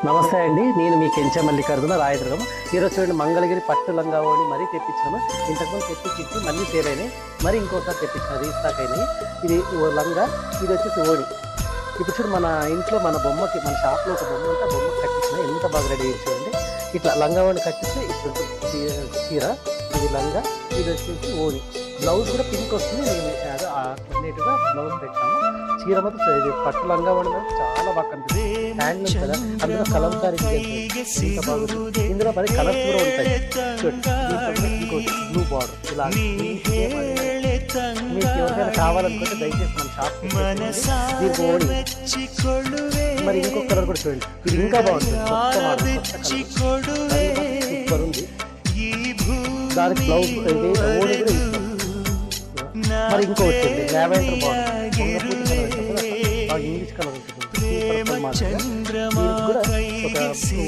నమస్తే అండి, నేను మీ కెంచె మల్లికార్జున రాయదుర్గం. ఈరోజు చూడండి మంగళగిరి పట్టు లంగా ఓణి మరీ తెప్పించాను. ఇంతకుముందు తెప్పించి మళ్ళీ సేల్ అయినాయి, మరి ఇంకోసారి తెప్పించాను, రీస్టాక్ అయినాయి. ఇది లంగా, ఇది వచ్చేసి ఓణి. ఇప్పుడు చూడు మన ఇంట్లో మన బొమ్మకి, మన షాప్లో ఒక బొమ్మ ఉంటే బొమ్మకి కట్టించిన ఎంత బాగా రెడీ చేయండి. ఇట్లా లంగా ఓణి కట్టిస్తే ఇప్పుడు చీర, ఇది లంగా, ఇది వచ్చేసి ఓణి. బ్లౌజ్ కూడా పింక్ వస్తుంది. నేను నీట్గా బ్లౌజ్ పెట్టాము. చీర మాత్రం ఇది పట్టు లంగా ఓణి మాత్రం చాలా బాగా కనిపిస్తుంది. హ్యాండ్లూమ్ కదా, అందులో కలంకారీ ఎంత బాగుంది. ఇందులో మరి కలర్స్ కూడా ఉంటాయి. చూడండి, ఇంకోటి బ్లూ బార్డర్ ఇలా. మీకు ఎవరికైనా కావాలనుకుంటే దయచేసి మన షాప్ దీనికి ఓడి. మరి ఇంకొక కలర్ కూడా చూడండి, ఇది ఇంకా బాగుంటుంది. సూపర్ ఉంది. దానికి బ్లౌజ్ ఓడి కూడా ఇస్తాం. మరి ఇంకో వచ్చింది లావెండర్ బాగుంది, ఇంగ్లీష్ కలర్ ఉంటుంది. కూడా ఒక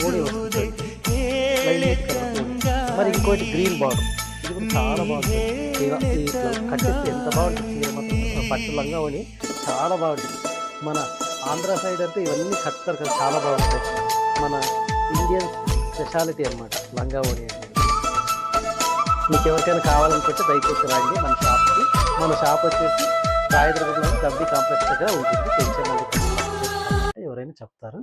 ఓడి వస్తుంది, లైట్ కలర్. మరి ఇంకోటి గ్రీన్ బార్డర్, ఇది కూడా చాలా బాగుంటుంది. కట్టిస్తే ఎంత బాగుంటుంది. చీర మొత్తం పట్టు లంగా ఓణి చాలా బాగుంటుంది. మన ఆంధ్ర సైడ్ అంటే ఇవన్నీ కట్టారు కదా, చాలా బాగుంటాయి. మన ఇండియన్ స్పెషాలిటీ అన్నమాట లంగా ఓణి అనేది. మీకు ఎవరికైనా కావాలనుకుంటే దయచేసి రండి మన షాప్కి. మన షాప్ వచ్చేసి రాయదుర్గంలో గబ్బి కాంప్లెక్స్ దగ్గర ఉంటుంది. కెంచె మల్లికార్జున ఎవరైనా చెప్తారు.